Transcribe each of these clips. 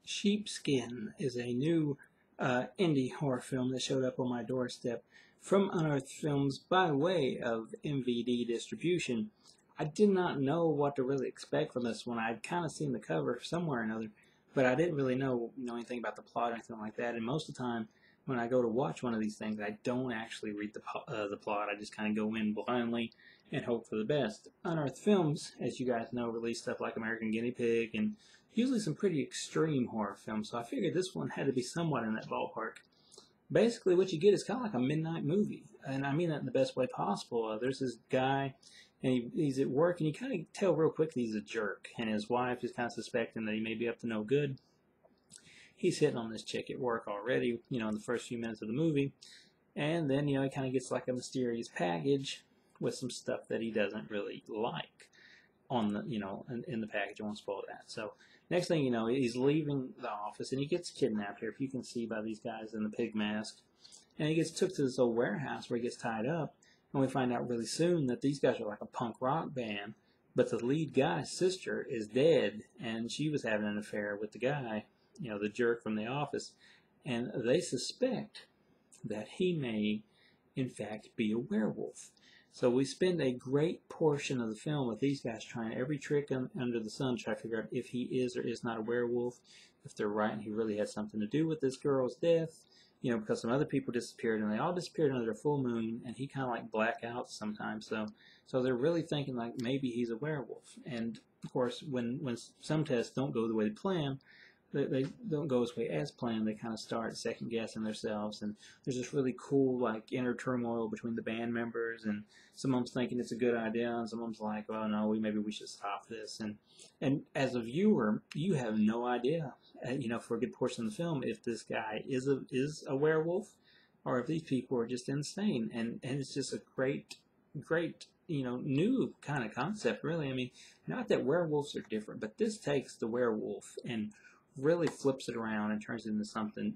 Sheepskin is a new indie horror film that showed up on my doorstep from Unearthed Films by way of MVD distribution. I did not know what to really expect from this one. I'd kind of seen the cover somewhere or another, but I didn't really know anything about the plot or anything like that. And most of the time, when I go to watch one of these things, I don't actually read the plot. I just kind of go in blindly and hope for the best. Unearthed Films, as you guys know, release stuff like American Guinea Pig and usually some pretty extreme horror films, so I figured this one had to be somewhat in that ballpark. Basically, what you get is kind of like a midnight movie, and I mean that in the best way possible. There's this guy, and he's at work, and you kind of tell real quick that he's a jerk, and his wife is kind of suspecting that he may be up to no good. He's hitting on this chick at work already, in the first few minutes of the movie, and then, he kind of gets like a mysterious package with some stuff that he doesn't really like on the in the package. I won't spoil that. So next thing you know, he's leaving the office and he gets kidnapped here, if you can see by these guys in the pig mask, and he gets took to this old warehouse where he gets tied up, and we find out really soon that these guys are like a punk rock band, but the lead guy's sister is dead, and she was having an affair with the guy, the jerk from the office, and they suspect that he may in fact be a werewolf. So we spend a great portion of the film with these guys trying every trick under the sun to try to figure out if he is or is not a werewolf, if they're right and he really had something to do with this girl's death, because some other people disappeared and they all disappeared under the full moon, and he kind of like blackouts sometimes. So they're really thinking like maybe he's a werewolf. And of course, when some tests don't go the way they plan, they don't go as way as planned. They kind of start second guessing themselves, and there's this really cool like inner turmoil between the band members, and someone's thinking it's a good idea, and someone's like, "Oh no, maybe we should stop this." And as a viewer, you have no idea, for a good portion of the film, if this guy is a werewolf, or if these people are just insane. And it's just a great new kind of concept, really. I mean, not that werewolves are different, but this takes the werewolf and really flips it around and turns it into something,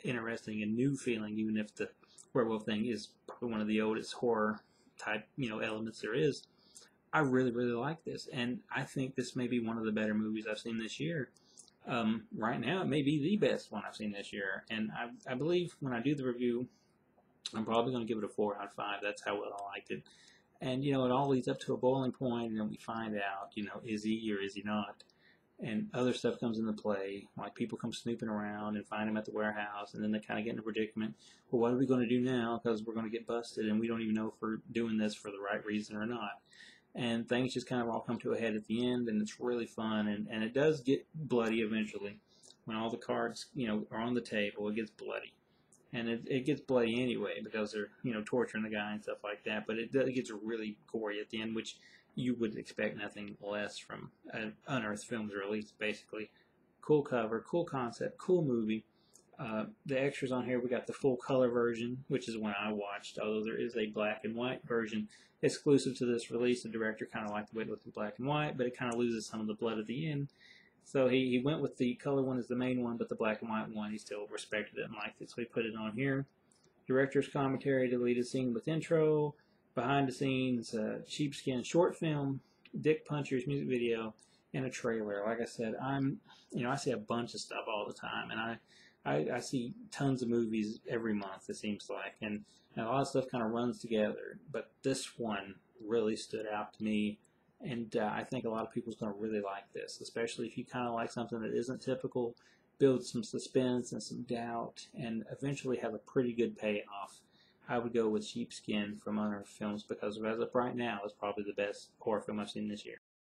interesting and new feeling, even if the werewolf thing is probably one of the oldest horror type, elements there is. I really, really like this, and I think this may be one of the better movies I've seen this year. Right now, it may be the best one I've seen this year, and I believe when I do the review, I'm probably going to give it a 4 out of 5. That's how well I liked it. And, it all leads up to a boiling point, and then we find out, is he or is he not? And other stuff comes into play, like people come snooping around and find him at the warehouse, and then they kind of get in a predicament. Well, what are we going to do now? Because we're going to get busted, and we don't even know if we're doing this for the right reason or not. And things just kind of all come to a head at the end, and it's really fun, and it does get bloody eventually. When all the cards, are on the table, it gets bloody. And it gets bloody anyway because they're, torturing the guy and stuff like that. But it gets really gory at the end, which you would expect nothing less from an Unearthed Films release, basically. Cool cover, cool concept, cool movie. The extras on here, we got the full color version, which is one I watched, although there is a black and white version exclusive to this release. The director kind of liked the way it looked in black and white, but it kind of loses some of the blood at the end. So he went with the color one as the main one, but the black and white one, he still respected it and liked it, so he put it on here. Director's commentary, deleted scene with intro, behind the scenes, sheepskin short film, Dick Puncher's music video, and a trailer. Like I said, I see a bunch of stuff all the time, and I see tons of movies every month, it seems like, and a lot of stuff kind of runs together, but this one really stood out to me. And I think a lot of people's going to really like this, especially if you kind of like something that isn't typical, build some suspense and some doubt, and eventually have a pretty good payoff. I would go with Sheepskin from Unearthed Films because as of right now, it's probably the best horror film I've seen this year.